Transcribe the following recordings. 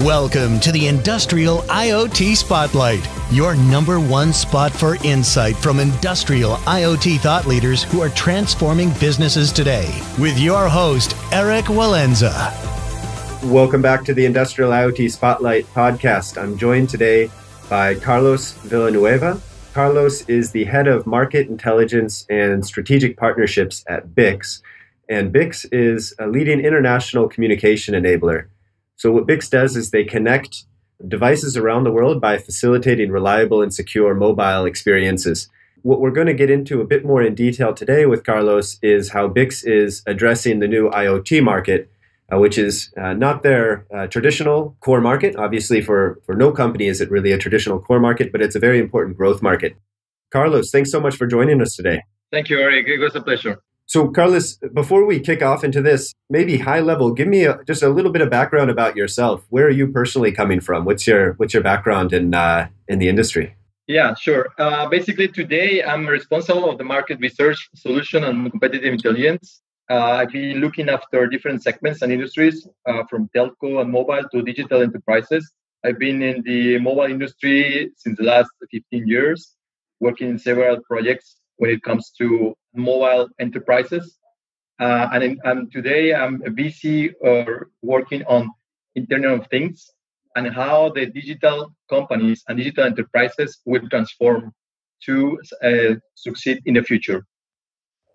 Welcome to the Industrial IoT Spotlight, your number one spot for insight from industrial IoT thought leaders who are transforming businesses today. With your host, Eric Walenza. Welcome back to the Industrial IoT Spotlight podcast. I'm joined today by Carlos Villanueva. Carlos is the head of market intelligence and strategic partnerships at BICS. And BICS is a leading international communication enabler. So what BICS does is they connect devices around the world by facilitating reliable and secure mobile experiences. What we're going to get into a bit more in detail today with Carlos is how BICS is addressing the new IoT market, which is not their traditional core market. Obviously, for no company is it really a traditional core market, but it's a very important growth market. Carlos, thanks so much for joining us today. Thank you, Eric. It was a pleasure. So, Carlos, before we kick off into this, maybe high level, give me just a little bit of background about yourself. Where are you personally coming from? What's your background in the industry? Yeah, sure. Basically, today I'm responsible of the market research, solution, and competitive intelligence. I've been looking after different segments and industries, from telco and mobile to digital enterprises. I've been in the mobile industry since the last 15 years, working in several projects when it comes to mobile enterprises. And today I'm busy working on Internet of Things and how the digital companies and digital enterprises will transform to succeed in the future.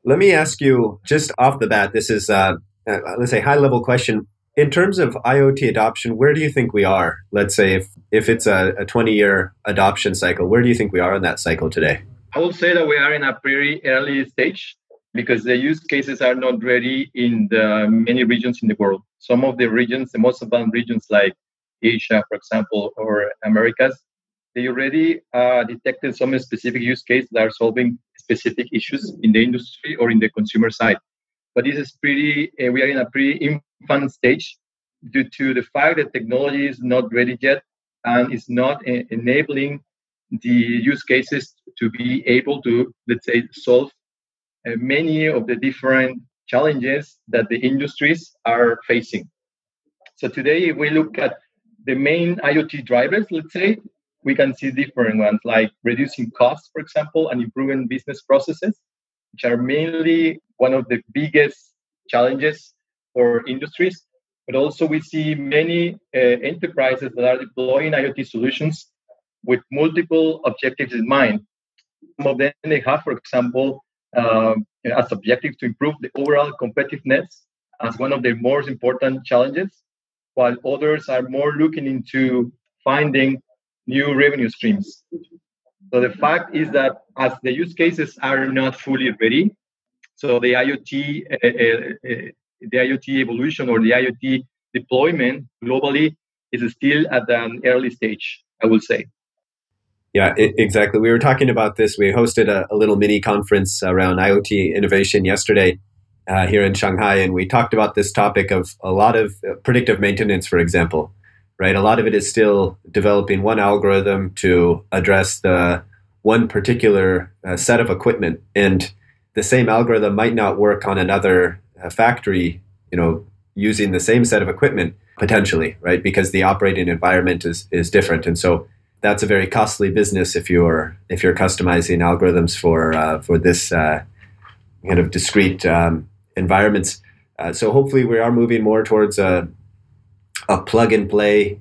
Let me ask you just off the bat, this is, let's say, high-level question. In terms of IoT adoption, where do you think we are? Let's say if it's a 20-year adoption cycle, where do you think we are in that cycle today? I would say that we are in a pretty early stage because the use cases are not ready in the many regions in the world. Some of the regions, the most advanced regions like Asia, for example, or Americas, they already detected some specific use cases that are solving specific issues in the industry or in the consumer side. But this is we are in a pretty infant stage due to the fact that technology is not ready yet and is not enabling the use cases to be able to, let's say, solve many of the different challenges that the industries are facing. So today, if we look at the main IoT drivers, let's say, we can see different ones like reducing costs, for example, and improving business processes, which are mainly one of the biggest challenges for industries. But also we see many enterprises that are deploying IoT solutions with multiple objectives in mind. Some of them, they have, for example, as objective to improve the overall competitiveness as one of the most important challenges, while others are more looking into finding new revenue streams. So the fact is that as the use cases are not fully ready, so the IoT evolution or the IoT deployment globally is still at an early stage, I would say. Yeah, exactly. We were talking about this. We hosted a little mini conference around IoT innovation yesterday here in Shanghai, and we talked about this topic of a lot of predictive maintenance, for example, right? A lot of it is still developing one algorithm to address the one particular set of equipment, and the same algorithm might not work on another factory, using the same set of equipment potentially, right? Because the operating environment is different, and so that's a very costly business if you're customizing algorithms for this kind of discrete environments. So hopefully we are moving more towards a plug and play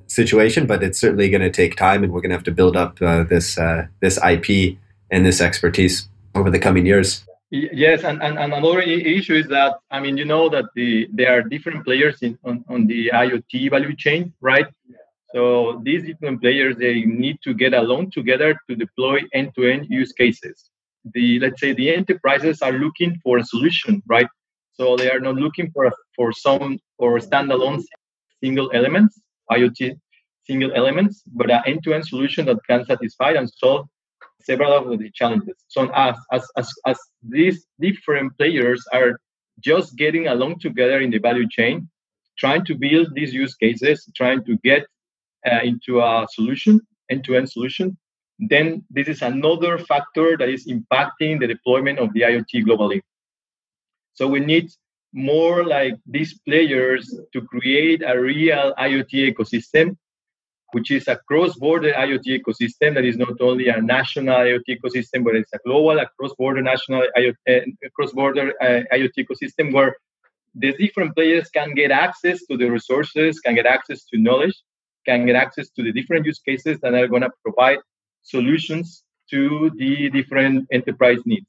situation, but it's certainly going to take time, and we're going to have to build up this IP and this expertise over the coming years. Yes, and another issue is that that there are different players on the IoT value chain, right? So these different players, they need to get along together to deploy end-to-end use cases. Let's say the enterprises are looking for a solution, right? So they are not looking for some or standalone single elements, IoT single elements, but an end-to-end solution that can satisfy and solve several of the challenges. So as these different players are just getting along together in the value chain, trying to build these use cases, trying to get into a solution, end-to-end solution, then this is another factor that is impacting the deployment of the IoT globally. So we need more like these players to create a real IoT ecosystem, which is a cross-border IoT ecosystem that is not only a national IoT ecosystem, but it's a global, a cross-border national IoT ecosystem where the different players can get access to the resources, can get access to knowledge, can get access to the different use cases that are going to provide solutions to the different enterprise needs.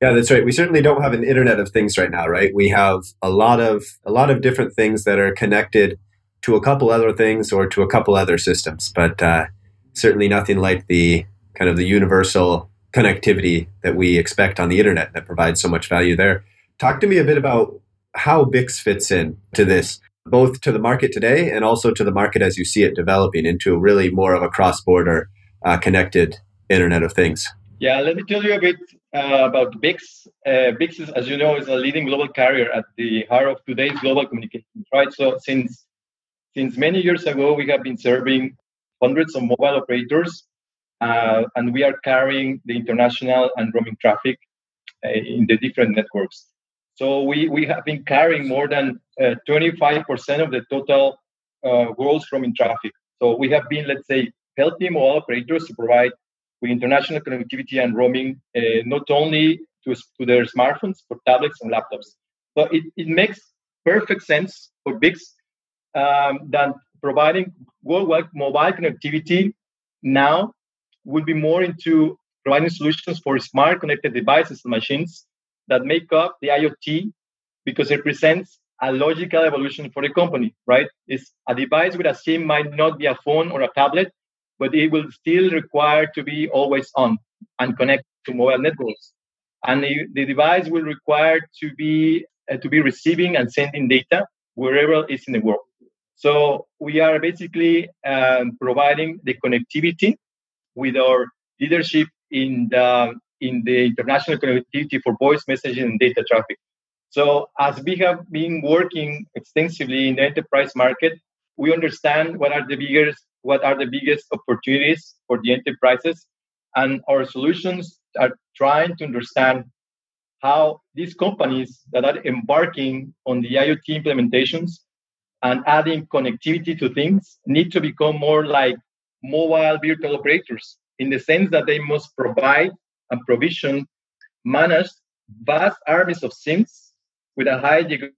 Yeah, that's right. We certainly don't have an Internet of Things right now, right? We have a lot of different things that are connected to a couple other things or to a couple other systems, but certainly nothing like the kind of the universal connectivity that we expect on the internet that provides so much value there. Talk to me a bit about how BICS fits in to this, both to the market today and also to the market as you see it developing into really more of a cross-border connected Internet of Things. Yeah, let me tell you a bit about BICS. BICS, as you know, is a leading global carrier at the heart of today's global communications, right? So since many years ago, we have been serving hundreds of mobile operators, and we are carrying the international and roaming traffic in the different networks. So we have been carrying more than 25% of the total world's roaming traffic. So we have been, let's say, helping mobile operators to provide with international connectivity and roaming, not only to their smartphones, but tablets and laptops. So it makes perfect sense for BICS that providing worldwide mobile connectivity now will be more into providing solutions for smart connected devices and machines that make up the IoT, because it represents a logical evolution for the company, right? It's a device with a SIM might not be a phone or a tablet, but it will still require to be always on and connect to mobile networks. And the device will require to be receiving and sending data wherever it's in the world. So we are basically providing the connectivity with our leadership in the international connectivity for voice messaging and data traffic. So as we have been working extensively in the enterprise market, we understand what are the biggest opportunities for the enterprises, and our solutions are trying to understand how these companies that are embarking on the IoT implementations and adding connectivity to things need to become more like mobile virtual operators, in the sense that they must provide and provision managed vast armies of SIMs with a high degree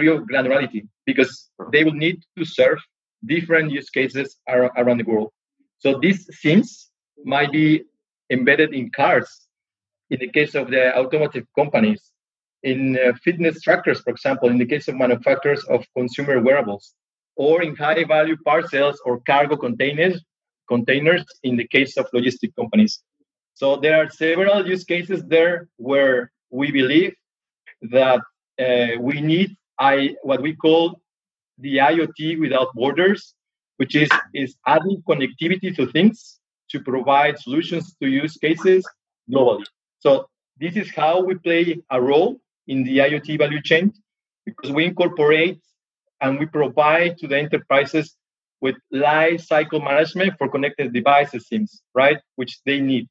of granularity, because they will need to serve different use cases around the world. So these SIMs might be embedded in cars, in the case of the automotive companies, in fitness trackers, for example, in the case of manufacturers of consumer wearables, or in high-value parcels or cargo containers in the case of logistic companies. So there are several use cases there where we believe that we need what we call the IoT without borders, which is adding connectivity to things to provide solutions to use cases globally. So this is how we play a role in the IoT value chain, because we incorporate and we provide to the enterprises with life cycle management for connected devices SIMs, right, which they need.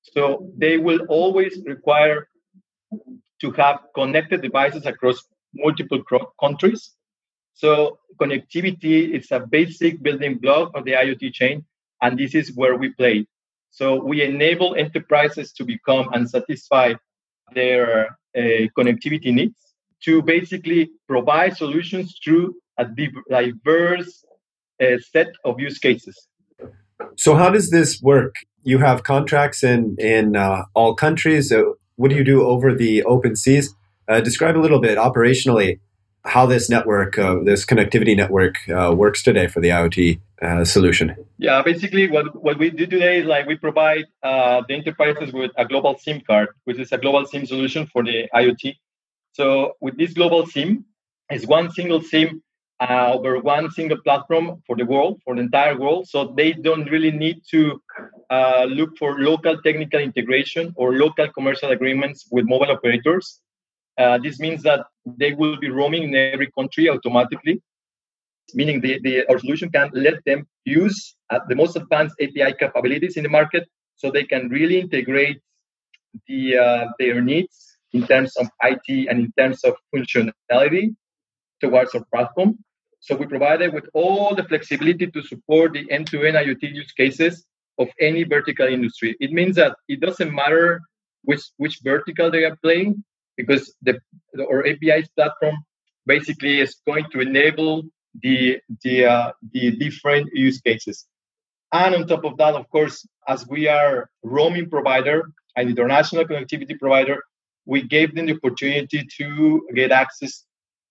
So they will always require to have connected devices across multiple countries. So connectivity is a basic building block of the IoT chain, and this is where we play. So we enable enterprises to become and satisfy their connectivity needs, to basically provide solutions through a diverse set of use cases. So how does this work? You have contracts in all countries. What do you do over the open seas? Describe a little bit operationally how this network, this connectivity network works today for the IoT solution. Yeah, basically what we do today is like we provide the enterprises with a global SIM card, which is a global SIM solution for the IoT. So with this global SIM, it's one single SIM over one single platform for the world, for the entire world. So they don't really need to look for local technical integration or local commercial agreements with mobile operators. This means that they will be roaming in every country automatically, meaning our solution can let them use the most advanced API capabilities in the market, so they can really integrate their needs in terms of IT and in terms of functionality towards our platform. So we provided with all the flexibility to support the end-to-end IoT use cases of any vertical industry. It means that it doesn't matter which vertical they are playing, because our APIs platform basically is going to enable the different use cases. And on top of that, of course, as we are roaming provider and international connectivity provider, we gave them the opportunity to get access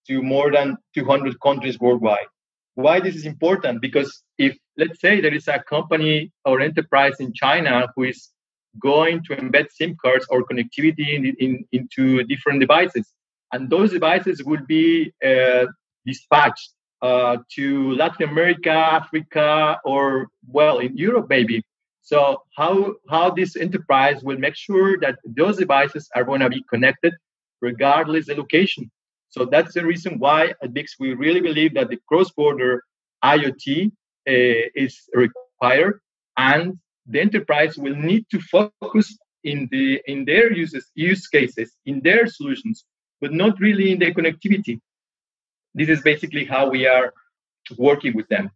to more than 200 countries worldwide. Why this is important? Because if, let's say, there is a company or enterprise in China who is going to embed SIM cards or connectivity into different devices, and those devices will be dispatched to Latin America, Africa, or, well, in Europe maybe. So how this enterprise will make sure that those devices are going to be connected regardless the location. So that's the reason why at BICS we really believe that the cross-border IoT is required, and the enterprise will need to focus in their use cases, in their solutions, but not really in the connectivity. This is basically how we are working with them.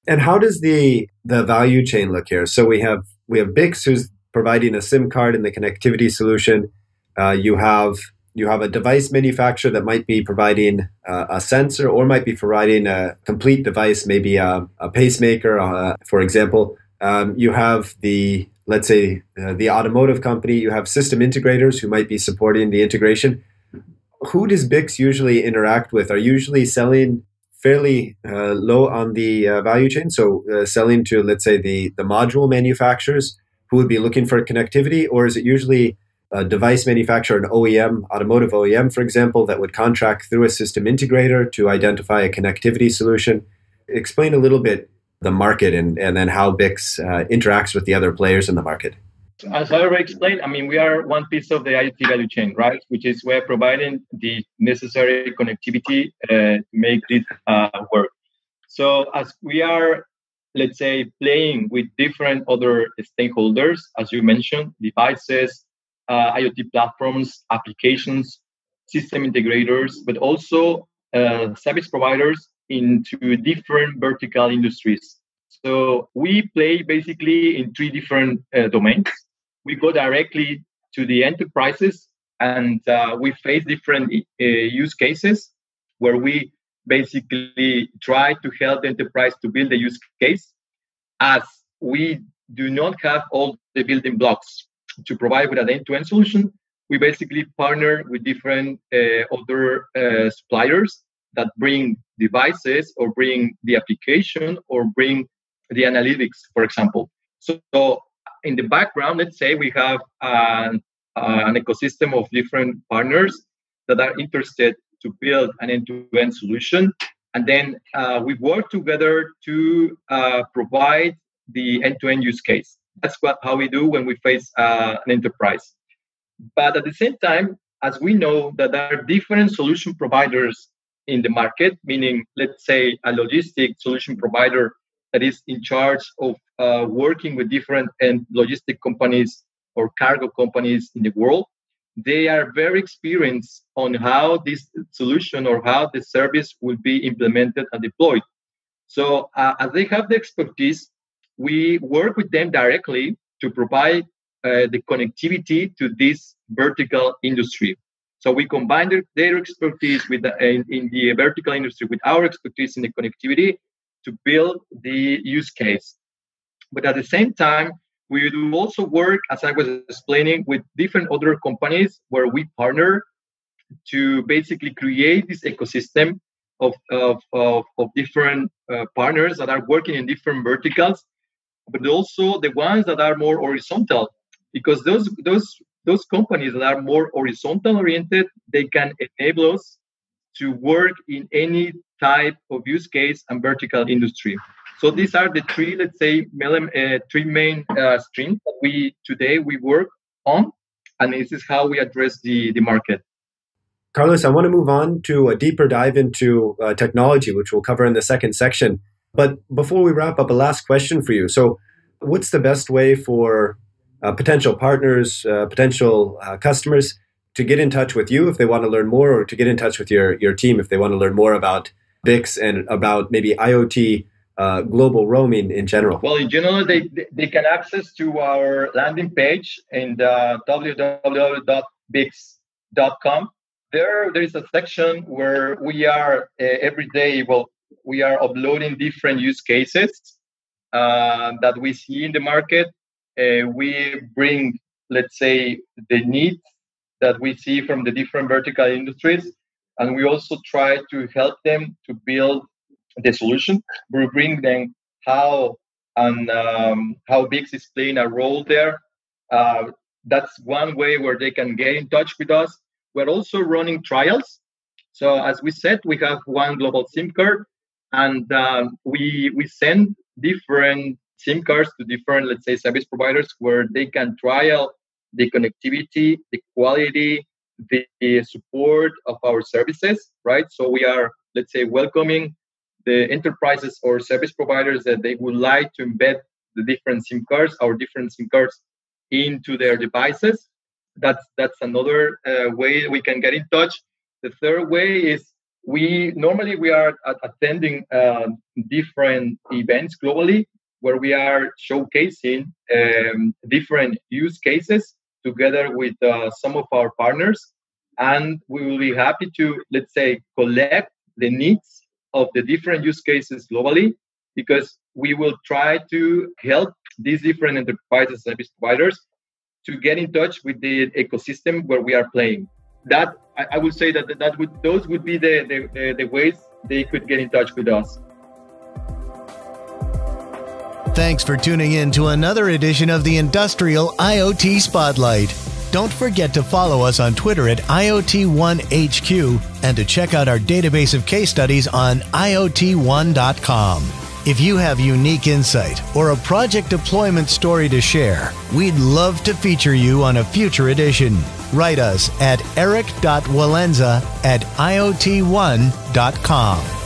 And how does the value chain look here? So we have BICS, who's providing a SIM card and the connectivity solution. You have a device manufacturer that might be providing a sensor, or might be providing a complete device, maybe a pacemaker, for example. You have let's say the automotive company. You have system integrators who might be supporting the integration. Who does BICS usually interact with? Are usually selling fairly low on the value chain, so selling to, let's say, the module manufacturers who would be looking for connectivity, or is it usually a device manufacturer, an OEM, automotive OEM, for example, that would contract through a system integrator to identify a connectivity solution? Explain a little bit the market and then how BICS interacts with the other players in the market. As I already explained, I mean, we are one piece of the IoT value chain, right? Which is we're providing the necessary connectivity to make it work. So as we are, let's say, playing with different other stakeholders, as you mentioned, devices, IoT platforms, applications, system integrators, but also service providers into different vertical industries. So we play basically in three different domains. We go directly to the enterprises, and we face different use cases where we basically try to help the enterprise to build a use case, as we do not have all the building blocks to provide with an end-to-end solution. We basically partner with different other suppliers that bring devices, or bring the application, or bring the analytics, for example. So in the background, let's say we have an ecosystem of different partners that are interested to build an end-to-end solution. And then we work together to provide the end-to-end use case. That's how we do when we face an enterprise. But at the same time, as we know that there are different solution providers in the market, meaning, let's say, a logistic solution provider that is in charge of working with different logistic companies or cargo companies in the world, they are very experienced on how this solution or how the service will be implemented and deployed. So as they have the expertise, we work with them directly to provide the connectivity to this vertical industry. So we combine their expertise with in the vertical industry with our expertise in the connectivity to build the use case. But at the same time, we do also work, as I was explaining, with different other companies where we partner to basically create this ecosystem of different partners that are working in different verticals, but also the ones that are more horizontal, because those companies that are more horizontal oriented, they can enable us to work in any type of use case and vertical industry. So these are the three, let's say, three main streams that we work on, and this is how we address the market. Carlos, I want to move on to a deeper dive into technology, which we'll cover in the second section. But before we wrap up, a last question for you. So what's the best way for potential partners, potential customers to get in touch with you if they want to learn more, or to get in touch with your team if they want to learn more about BICS and about maybe IoT global roaming in general? Well, in general, they can access to our landing page in www.bics.com. There is a section where we are every day, we are uploading different use cases that we see in the market. We bring, let's say, the needs that we see from the different vertical industries, and we also try to help them to build the solution. We bring them how BICS is playing a role there. That's one way where they can get in touch with us. We're also running trials. So as we said, we have one global SIM card, and we send different SIM cards to different, let's say, service providers where they can trial the connectivity, the quality, the support of our services, right? So we are, let's say, welcoming the enterprises or service providers that they would like to embed the different SIM cards, our different SIM cards, into their devices. That's another way we can get in touch. The third way is we are attending different events globally where we are showcasing different use cases together with some of our partners, and we will be happy to, let's say, collect the needs of the different use cases globally, because we will try to help these different enterprises and service providers to get in touch with the ecosystem where we are playing. That I would say those would be the ways they could get in touch with us. Thanks for tuning in to another edition of the Industrial IoT Spotlight. Don't forget to follow us on Twitter at IoT ONE HQ and to check out our database of case studies on IoT1.com. If you have unique insight or a project deployment story to share, we'd love to feature you on a future edition. Write us at eric.walenza@IoT1.com.